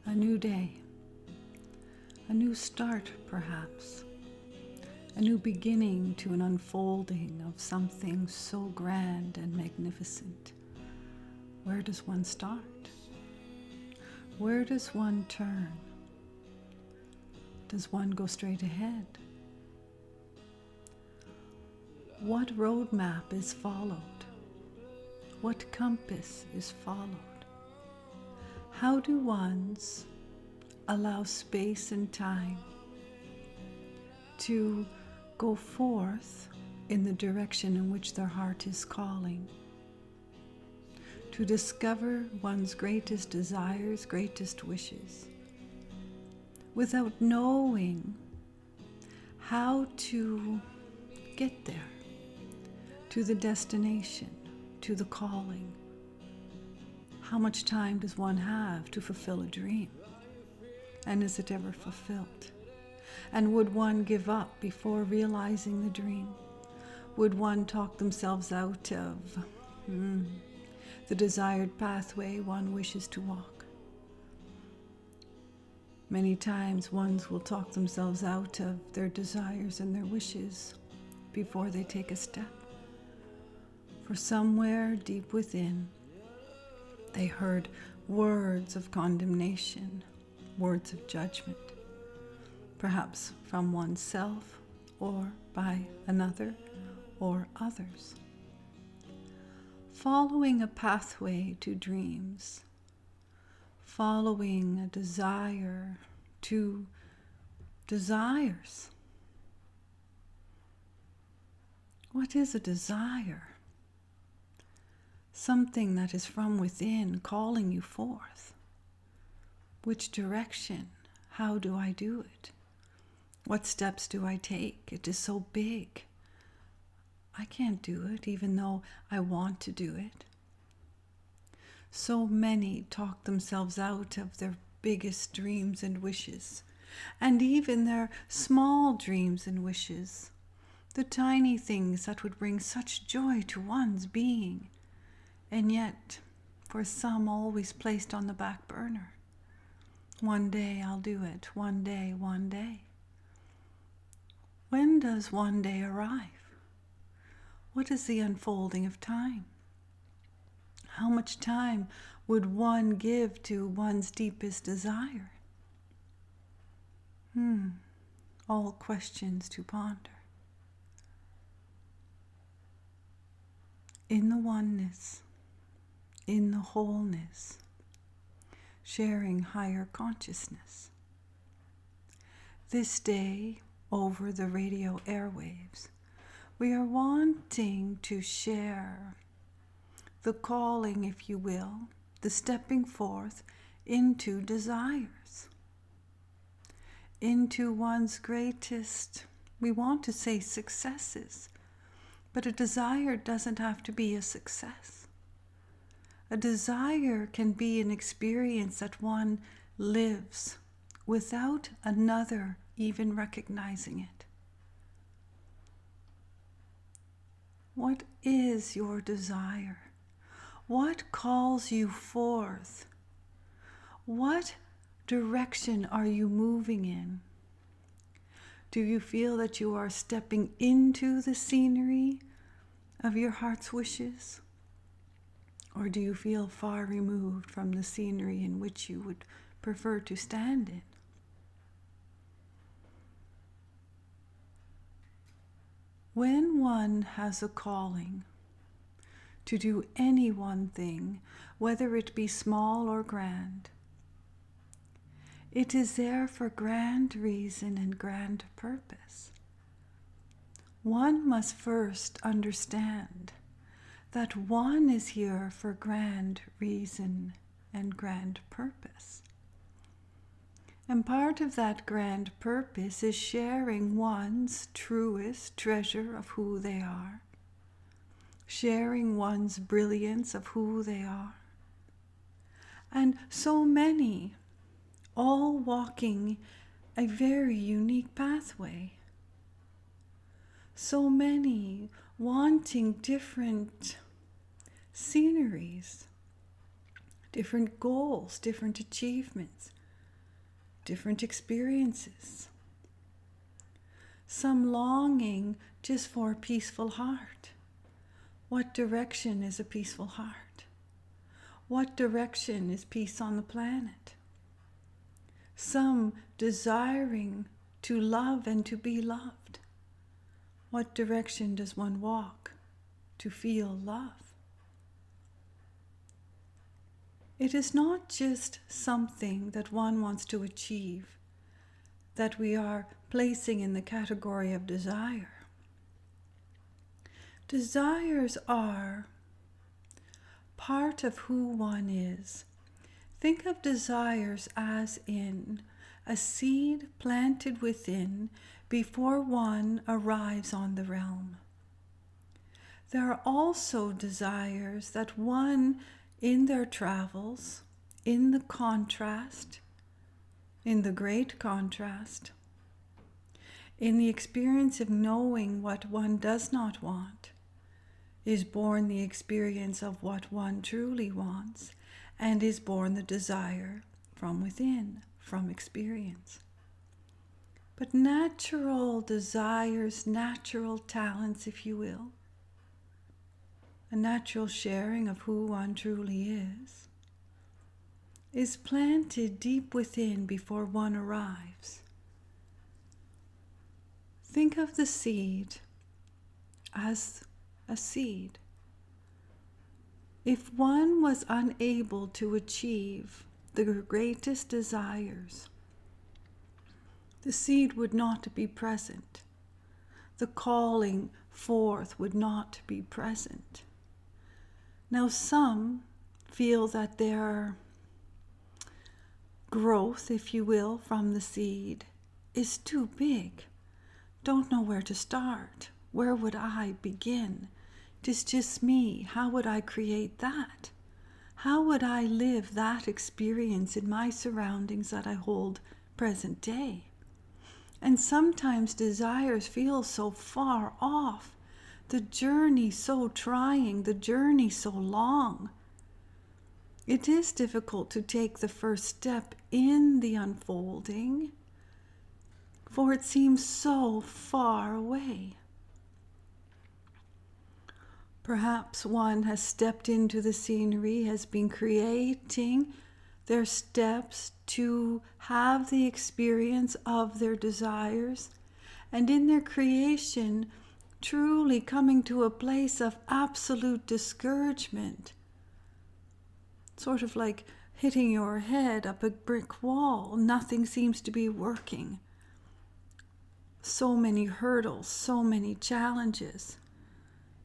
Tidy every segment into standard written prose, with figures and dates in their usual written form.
A new day, a new start perhaps, a new beginning to an unfolding of something so grand and magnificent. Where does one start? Where does one turn? Does one go straight ahead? What roadmap is followed? What compass is followed? How do ones allow space and time to go forth in the direction in which their heart is calling, to discover one's greatest desires, greatest wishes, without knowing how to get there, to the destination, to the calling? How much time does one have to fulfill a dream? And is it ever fulfilled? And would one give up before realizing the dream? Would one talk themselves out of the desired pathway one wishes to walk? Many times ones will talk themselves out of their desires and their wishes before they take a step. For somewhere deep within, they heard words of condemnation, words of judgment, perhaps from oneself or by another or others. Following a pathway to dreams, following a desire to desires. What is a desire? Something that is from within calling you forth. Which direction? How do I do it? What steps do I take? It is so big. I can't do it even though I want to do it. So many talk themselves out of their biggest dreams and wishes, and even their small dreams and wishes, the tiny things that would bring such joy to one's being, and yet, for some, always placed on the back burner. One day I'll do it. One day, one day. When does one day arrive? What is the unfolding of time? How much time would one give to one's deepest desire? All questions to ponder. In the oneness, in the wholeness, sharing higher consciousness. This day, over the radio airwaves, we are wanting to share the calling, if you will, the stepping forth into desires, into one's greatest, we want to say successes, but a desire doesn't have to be a success. A desire can be an experience that one lives without another even recognizing it. What is your desire? What calls you forth? What direction are you moving in? Do you feel that you are stepping into the scenery of your heart's wishes? Or do you feel far removed from the scenery in which you would prefer to stand in? When one has a calling to do any one thing, whether it be small or grand, it is there for grand reason and grand purpose. One must first understand that one is here for grand reason and grand purpose. And part of that grand purpose is sharing one's truest treasure of who they are, sharing one's brilliance of who they are. And so many, all walking a very unique pathway. So many wanting different sceneries, different goals, different achievements, different experiences. Some longing just for a peaceful heart. What direction is a peaceful heart? What direction is peace on the planet? Some desiring to love and to be loved. What direction does one walk to feel love? It is not just something that one wants to achieve that we are placing in the category of desire. Desires are part of who one is. Think of desires as in a seed planted within before one arrives on the realm. There are also desires that one, in their travels, in the contrast, in the great contrast, in the experience of knowing what one does not want, is born the experience of what one truly wants, and is born the desire from within, from experience. But natural desires, natural talents, if you will, a natural sharing of who one truly is planted deep within before one arrives. Think of the seed as a seed. If one was unable to achieve the greatest desires, the seed would not be present. The calling forth would not be present. Now some feel that their growth, if you will, from the seed is too big. Don't know where to start. Where would I begin? It is just me. How would I create that? How would I live that experience in my surroundings that I hold present day? And sometimes desires feel so far off, the journey so trying, the journey so long. It is difficult to take the first step in the unfolding, for it seems so far away. Perhaps one has stepped into the scenery, has been creating their steps to have the experience of their desires, and in their creation truly coming to a place of absolute discouragement, sort of like hitting your head up a brick wall. Nothing seems to be working. So many hurdles, so many challenges,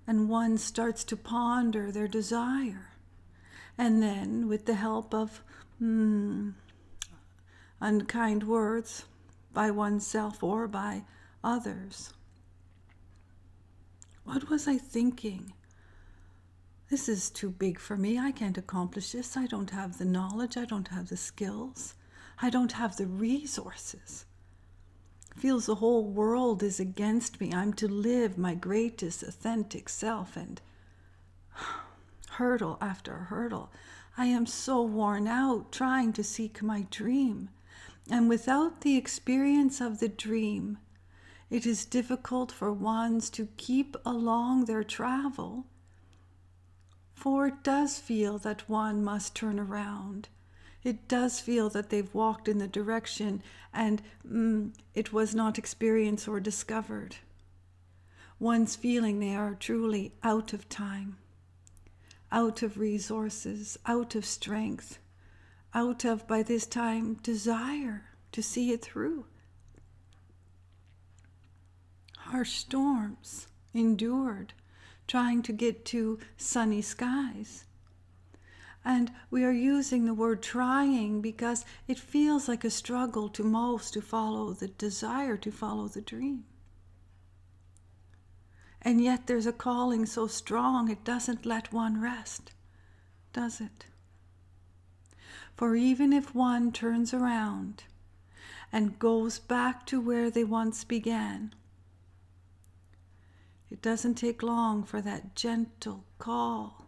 and one starts to ponder their desire. And then, with the help of unkind words by oneself or by others, what was I thinking? This is too big for me. I can't accomplish this. I don't have the knowledge. I don't have the skills. I don't have the resources. Feels the whole world is against me. I'm to live my greatest authentic self, and hurdle after hurdle. I am so worn out trying to seek my dream. And without the experience of the dream, it is difficult for ones to keep along their travel, for it does feel that one must turn around. It does feel that they've walked in the direction and it was not experienced or discovered. One's feeling they are truly out of time, out of resources, out of strength, out of, by this time, desire to see it through. Harsh storms endured, trying to get to sunny skies. And we are using the word trying because it feels like a struggle to most to follow the desire, to follow the dream. And yet there's a calling so strong it doesn't let one rest, does it? For even if one turns around and goes back to where they once began, it doesn't take long for that gentle call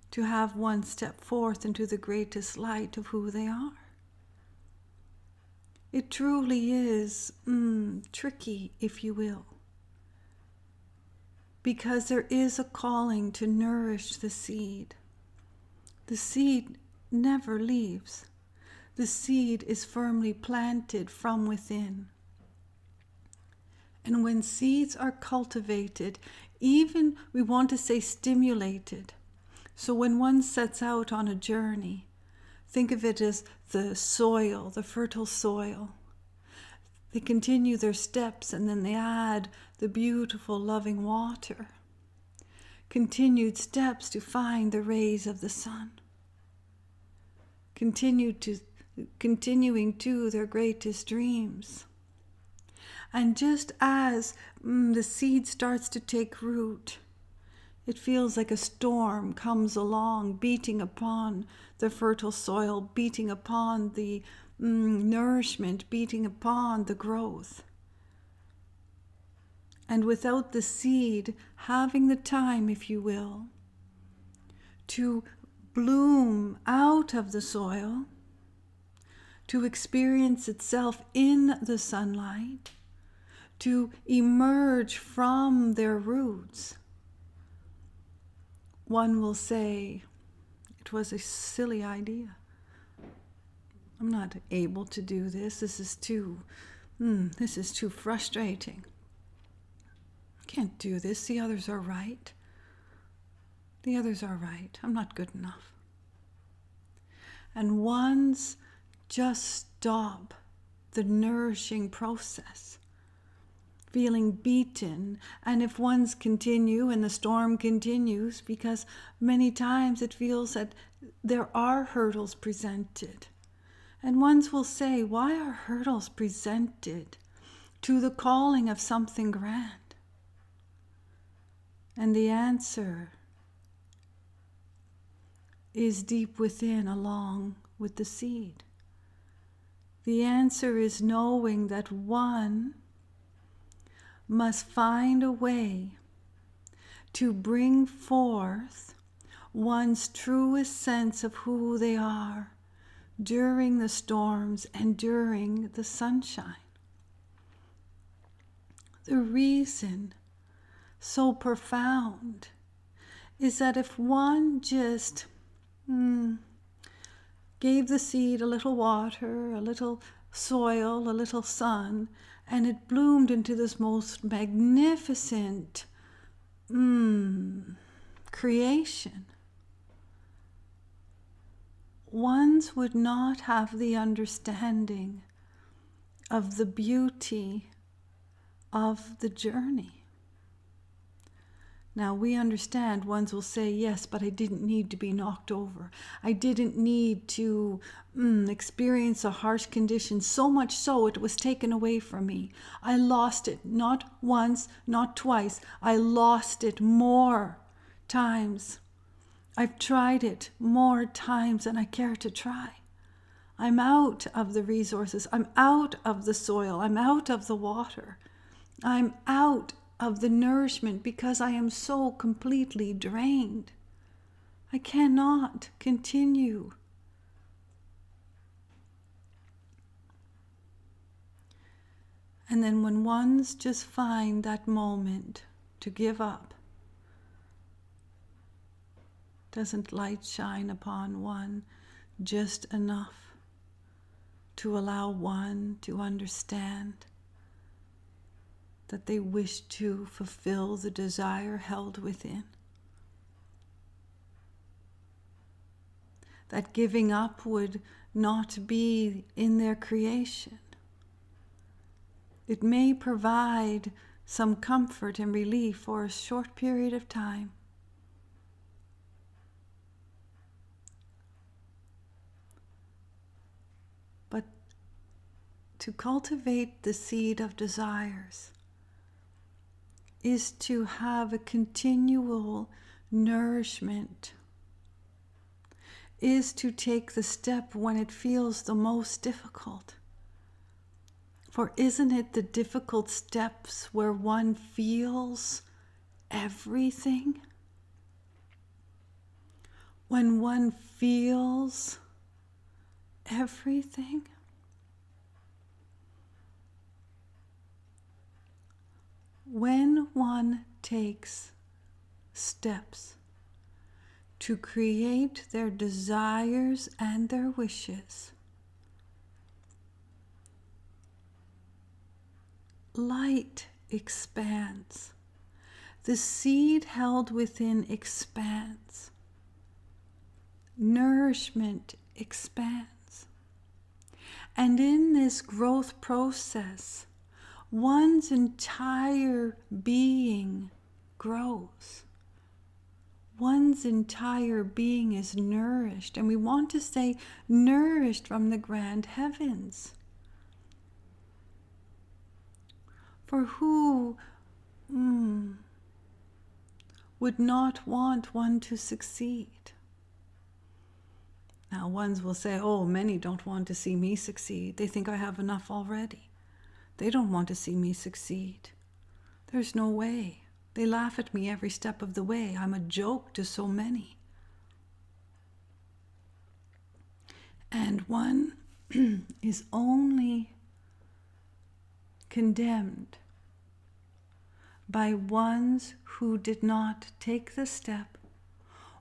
to have one step forth into the greatest light of who they are. It truly is tricky, if you will, because there is a calling to nourish the seed. The seed never leaves. The seed is firmly planted from within. And when seeds are cultivated, even we want to say stimulated. So when one sets out on a journey, think of it as the soil, the fertile soil. They continue their steps and then they add the beautiful loving water. Continued steps to find the rays of the sun. Continuing to their greatest dreams. And just as the seed starts to take root, it feels like a storm comes along, beating upon the fertile soil, beating upon the nourishment, beating upon the growth. And without the seed having the time, if you will, to bloom out of the soil, to experience itself in the sunlight, to emerge from their roots, one will say, it was a silly idea. I'm not able to do this. This is too frustrating. I can't do this. The others are right. The others are right. I'm not good enough. And one's just stop the nourishing process, feeling beaten. And if one's continue and the storm continues, because many times it feels that there are hurdles presented. And ones will say, why are hurdles presented to the calling of something grand? And the answer is deep within, along with the seed. The answer is knowing that one must find a way to bring forth one's truest sense of who they are during the storms and during the sunshine. The reason so profound is that if one just gave the seed a little water, a little soil, a little sun, and it bloomed into this most magnificent creation, ones would not have the understanding of the beauty of the journey. Now we understand, ones will say, yes, but I didn't need to be knocked over. I didn't need to experience a harsh condition, so much so it was taken away from me. I lost it, not once, not twice. I lost it more times. I've tried it more times than I care to try. I'm out of the resources. I'm out of the soil. I'm out of the water. I'm out of the nourishment because I am so completely drained. I cannot continue. And then when ones just find that moment to give up, doesn't light shine upon one just enough to allow one to understand that they wish to fulfill the desire held within? That giving up would not be in their creation. It may provide some comfort and relief for a short period of time. But to cultivate the seed of desires is to have a continual nourishment, is to take the step when it feels the most difficult. For isn't it the difficult steps where one feels everything? When one feels everything? When one takes steps to create their desires and their wishes, light expands. The seed held within expands. Nourishment expands. And in this growth process, one's entire being grows. One's entire being is nourished. And we want to say nourished from the grand heavens. For who would not want one to succeed? Now, ones will say, oh, many don't want to see me succeed. They think I have enough already. They don't want to see me succeed. There's no way. They laugh at me every step of the way. I'm a joke to so many. And one is only condemned by ones who did not take the step,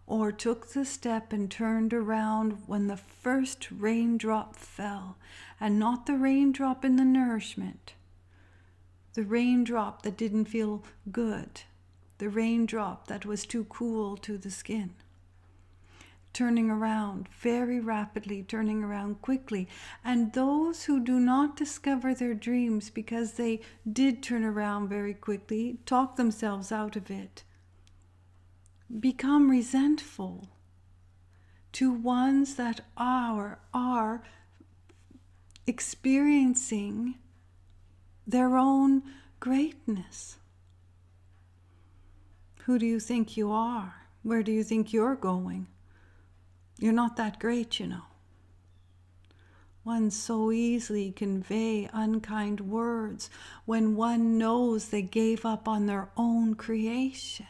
or took the step and turned around when the first raindrop fell, and not the raindrop in the nourishment, the raindrop that didn't feel good, the raindrop that was too cool to the skin. Turning around very rapidly, turning around quickly. And those who do not discover their dreams because they did turn around very quickly, talk themselves out of it, become resentful to ones that are experiencing their own greatness. Who do you think you are? Where do you think you're going? You're not that great, you know. One so easily convey unkind words when one knows they gave up on their own creation.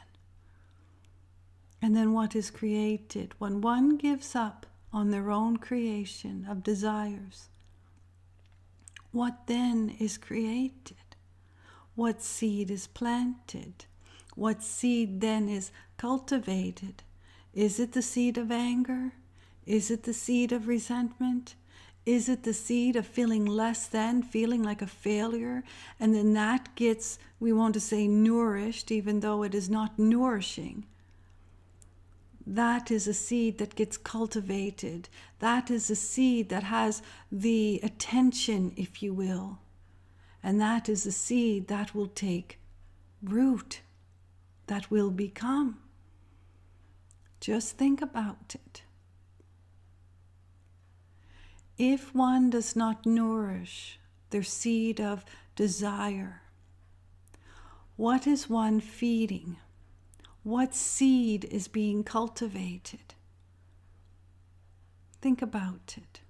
And then what is created? When one gives up on their own creation of desires, what then is created? What seed is planted? What seed then is cultivated? Is it the seed of anger? Is it the seed of resentment? Is it the seed of feeling less than, feeling like a failure? And then that gets, we want to say, nourished, even though it is not nourishing. That is a seed that gets cultivated. That is a seed that has the attention, if you will. And that is a seed that will take root, that will become. Just think about it. If one does not nourish their seed of desire, what is one feeding? What seed is being cultivated? Think about it.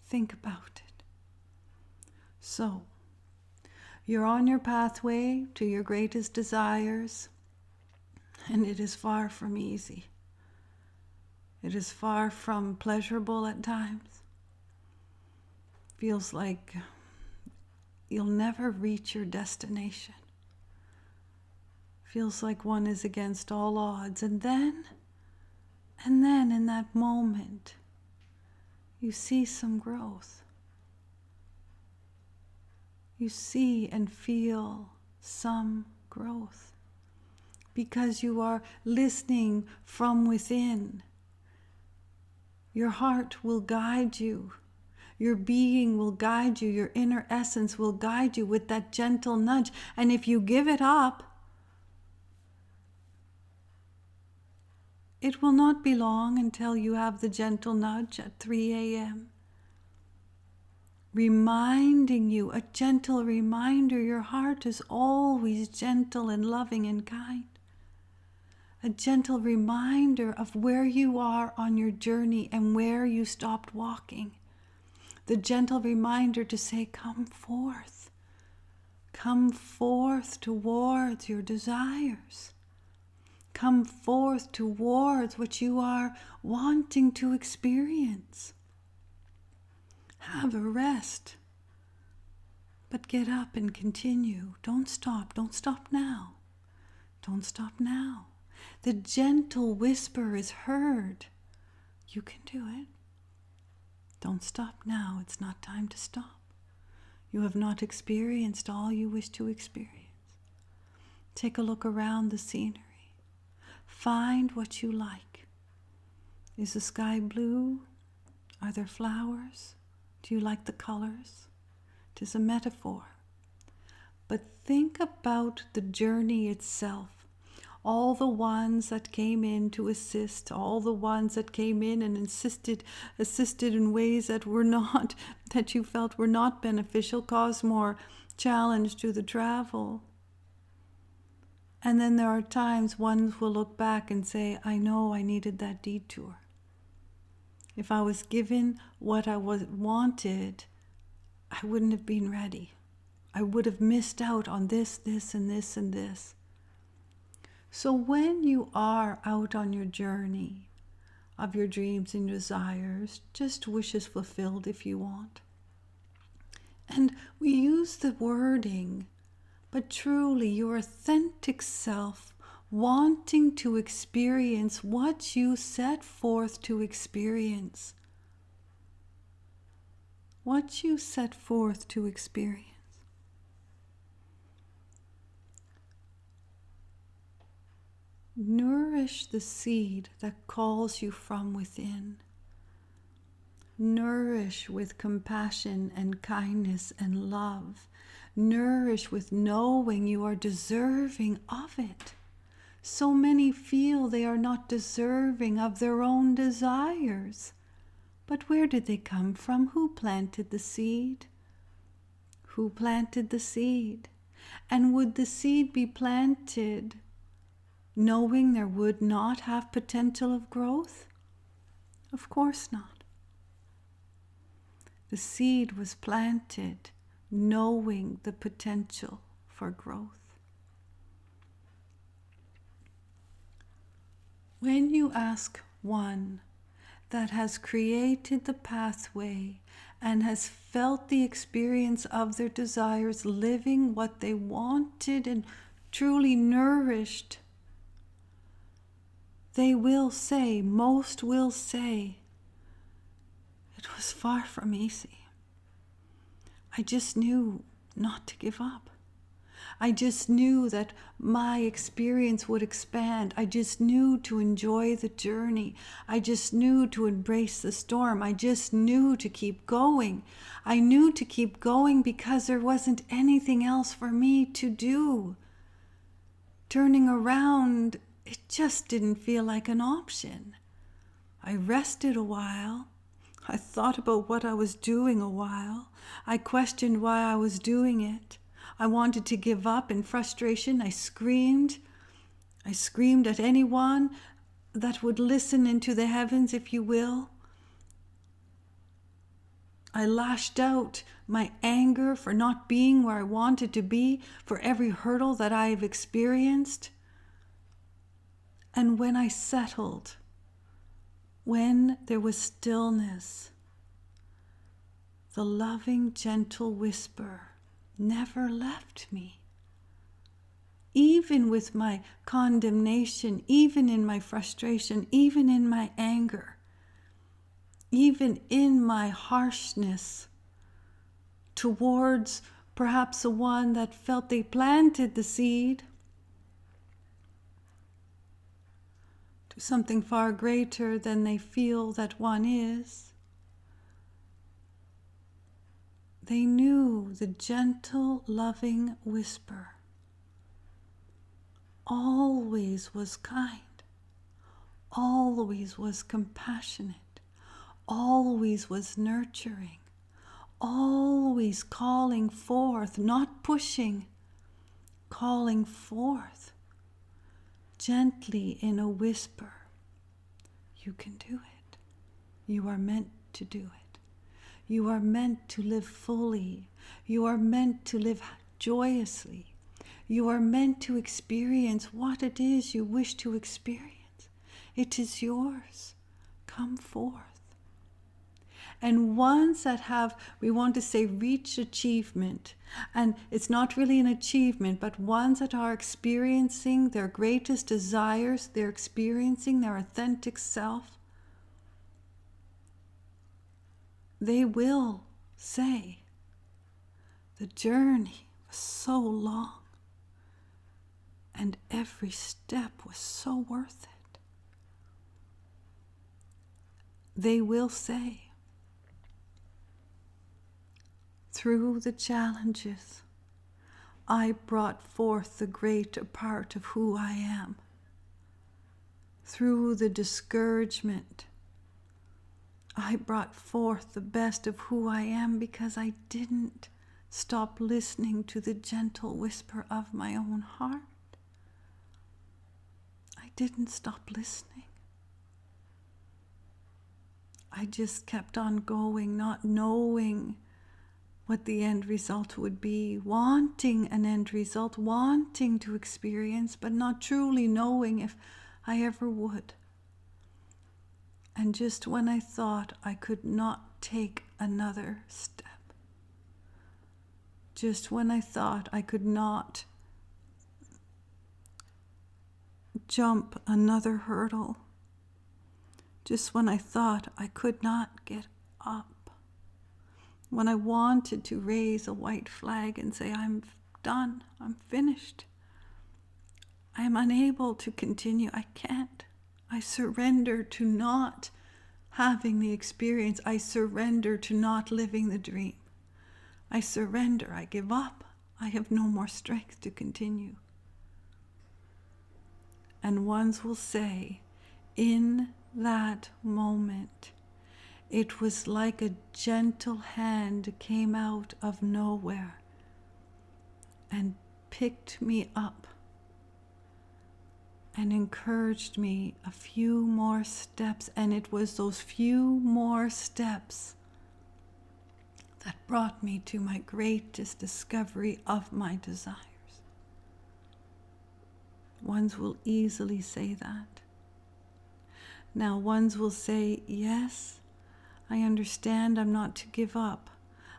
Think about it. So, you're on your pathway to your greatest desires, and it is far from easy. It is far from pleasurable at times. Feels like you'll never reach your destination. Feels like one is against all odds. And then in that moment, you see some growth. You see and feel some growth. Because you are listening from within. Your heart will guide you. Your being will guide you. Your inner essence will guide you with that gentle nudge. And if you give it up, it will not be long until you have the gentle nudge at 3 a.m. reminding you, a gentle reminder, your heart is always gentle and loving and kind. A gentle reminder of where you are on your journey and where you stopped walking. The gentle reminder to say, come forth. Come forth towards your desires. Come forth towards what you are wanting to experience. Have a rest, but get up and continue. Don't stop. Don't stop now. Don't stop now. The gentle whisper is heard. You can do it. Don't stop now. It's not time to stop. You have not experienced all you wish to experience. Take a look around the scenery. Find what you like. Is the sky blue? Are there flowers? Do you like the colors? It is a metaphor. But think about the journey itself. All the ones that came in to assist, all the ones that came in and assisted in ways that were not, that you felt were not beneficial, caused more challenge to the travel. And then there are times ones will look back and say, I know I needed that detour. If I was given what I wanted, I wouldn't have been ready. I would have missed out on this, this, and this, and this. So when you are out on your journey of your dreams and desires, just wishes fulfilled if you want. And we use the wording, but truly your authentic self wanting to experience what you set forth to experience. What you set forth to experience. Nourish the seed that calls you from within. Nourish with compassion and kindness and love. Nourish with knowing you are deserving of it. So many feel they are not deserving of their own desires. But where did they come from? Who planted the seed? Who planted the seed? And would the seed be planted knowing there would not have potential of growth? Of course not. The seed was planted knowing the potential for growth. When you ask one that has created the pathway and has felt the experience of their desires, living what they wanted and truly nourished, they will say, most will say, it was far from easy. I just knew not to give up. I just knew that my experience would expand. I just knew to enjoy the journey. I just knew to embrace the storm. I just knew to keep going. I knew to keep going because there wasn't anything else for me to do. Turning around, it just didn't feel like an option. I rested a while. I thought about what I was doing a while. I questioned why I was doing it. I wanted to give up in frustration. I screamed. I screamed at anyone that would listen into the heavens, if you will. I lashed out my anger for not being where I wanted to be, for every hurdle that I've experienced. And when I settled, when there was stillness, the loving, gentle whisper never left me. Even with my condemnation, even in my frustration, even in my anger, even in my harshness towards perhaps the one that felt they planted the seed, to something far greater than they feel that one is. They knew the gentle, loving whisper always was kind, always was compassionate, always was nurturing, always calling forth, not pushing, calling forth gently in a whisper. You can do it. You are meant to do it. You are meant to live fully. You are meant to live joyously. You are meant to experience what it is you wish to experience. It is yours. Come forth. And ones that have, we want to say, reached achievement, and it's not really an achievement, but ones that are experiencing their greatest desires, they're experiencing their authentic self, they will say, the journey was so long, and every step was so worth it. They will say, through the challenges, I brought forth the greater part of who I am. Through the discouragement, I brought forth the best of who I am because I didn't stop listening to the gentle whisper of my own heart. I didn't stop listening. I just kept on going, not knowing what the end result would be, wanting an end result, wanting to experience, but not truly knowing if I ever would. And just when I thought I could not take another step, just when I thought I could not jump another hurdle, just when I thought I could not get up, when I wanted to raise a white flag and say, I'm done, I'm finished, I am unable to continue, I can't. I surrender to not having the experience. I surrender to not living the dream. I surrender, I give up. I have no more strength to continue. And ones will say, in that moment, it was like a gentle hand came out of nowhere and picked me up and encouraged me a few more steps. And it was those few more steps that brought me to my greatest discovery of my desires. Ones will easily say that. Now, ones will say, yes, I understand I'm not to give up.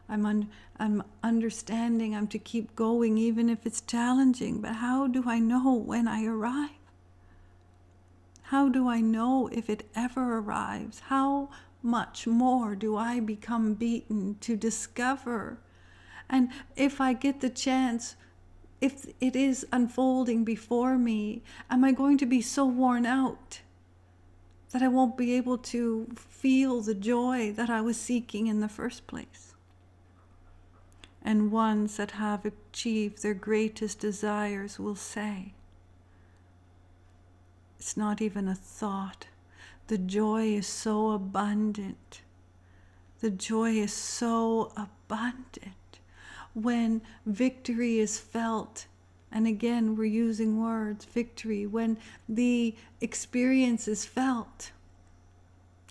I'm understanding I'm to keep going even if it's challenging. But how do I know when I arrive? How do I know if it ever arrives? How much more do I become beaten to discover? And if I get the chance, if it is unfolding before me, am I going to be so worn out that I won't be able to feel the joy that I was seeking in the first place? And ones that have achieved their greatest desires will say, it's not even a thought. The joy is so abundant. The joy is so abundant. When victory is felt, and again, we're using words, victory, when the experience is felt,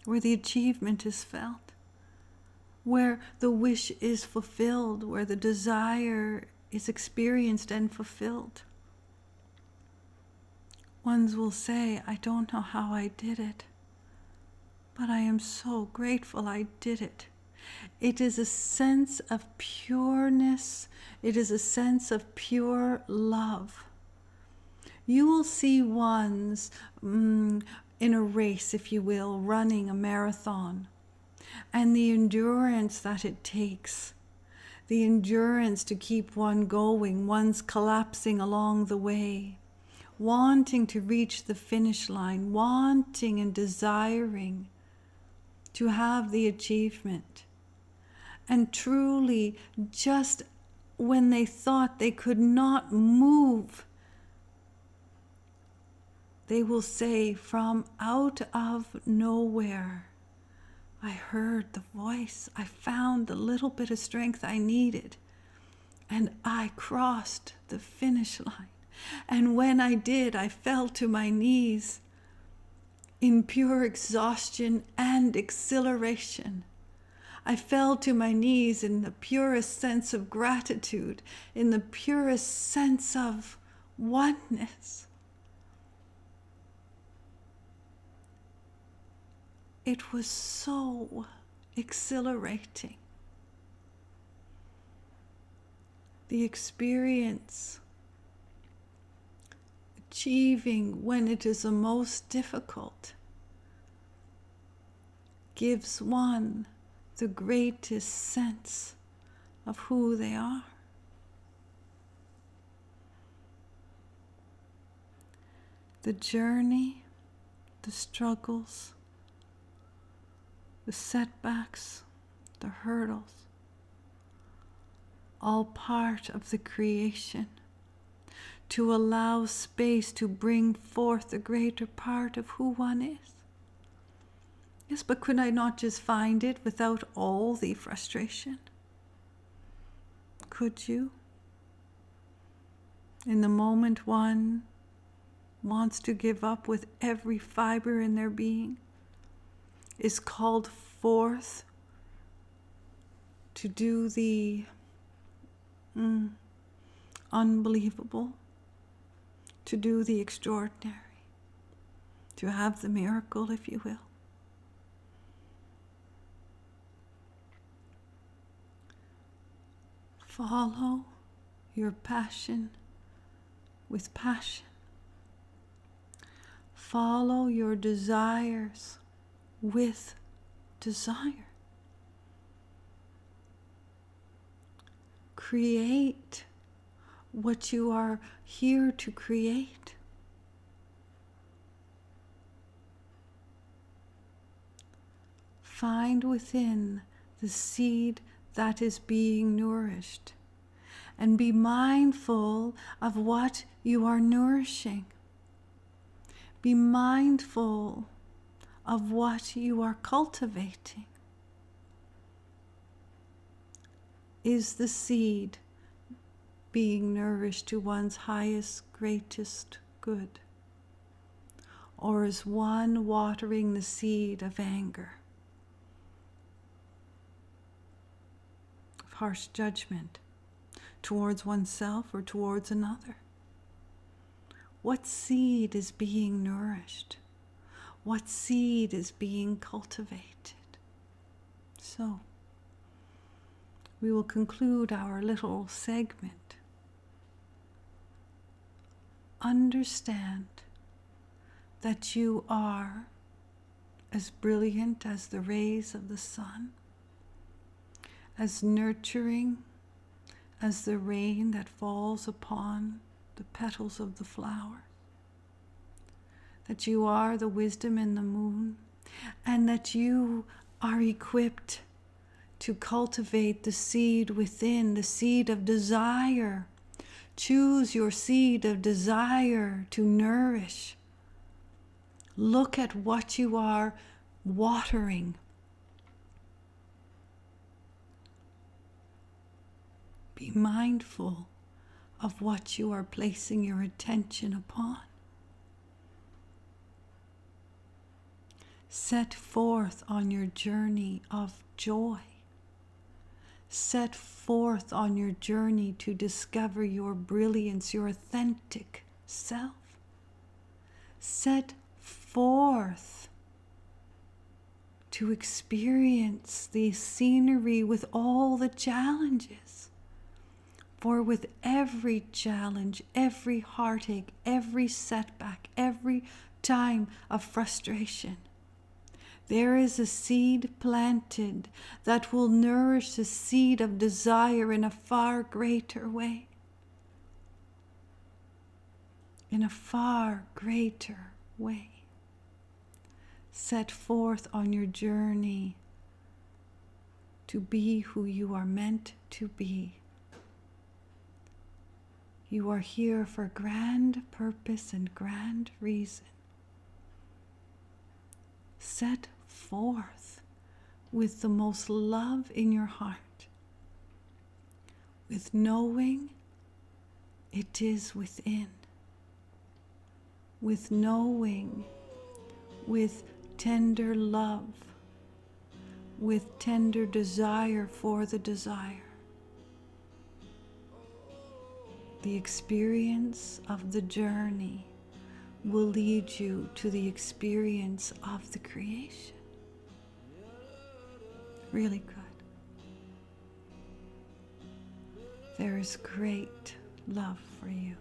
where the achievement is felt, where the wish is fulfilled, where the desire is experienced and fulfilled. Ones will say, I don't know how I did it, but I am so grateful I did it. It is a sense of pureness. It is a sense of pure love. You will see ones in a race, if you will, running a marathon, and the endurance that it takes, the endurance to keep one going, one's collapsing along the way, wanting to reach the finish line, wanting and desiring to have the achievement. And truly, just when they thought they could not move, they will say, from out of nowhere, I heard the voice. I found the little bit of strength I needed. And I crossed the finish line. And when I did, I fell to my knees in pure exhaustion and exhilaration. I fell to my knees in the purest sense of gratitude, in the purest sense of oneness. It was so exhilarating. The experience, achieving when it is the most difficult, gives one the greatest sense of who they are. The journey, the struggles, the setbacks, the hurdles, all part of the creation to allow space to bring forth the greater part of who one is. Yes, but could I not just find it without all the frustration? Could you? In the moment one wants to give up with every fiber in their being, is called forth to do the unbelievable, to do the extraordinary, to have the miracle, if you will. Follow your passion with passion. Follow your desires with desire. Create what you are here to create. Find within the seed that is being nourished, and be mindful of what you are nourishing. Be mindful of what you are cultivating. Is the seed being nourished to one's highest, greatest good? Or is one watering the seed of anger, of harsh judgment towards oneself or towards another? What seed is being nourished? What seed is being cultivated? So, we will conclude our little segment. Understand that you are as brilliant as the rays of the sun, as nurturing as the rain that falls upon the petals of the flower, that you are the wisdom in the moon, and that you are equipped to cultivate the seed within, the seed of desire. Choose your seed of desire to nourish. Look at what you are watering. Be mindful of what you are placing your attention upon. Set forth on your journey of joy. Set forth on your journey to discover your brilliance, your authentic self. Set forth to experience the scenery with all the challenges. For with every challenge, every heartache, every setback, every time of frustration, there is a seed planted that will nourish the seed of desire in a far greater way. In a far greater way. Set forth on your journey to be who you are meant to be. You are here for grand purpose and grand reason. Set forth with the most love in your heart, with knowing it is within, with knowing, with tender love, with tender desire for the desire. The experience of the journey will lead you to the experience of the creation. Really good. There is great love for you.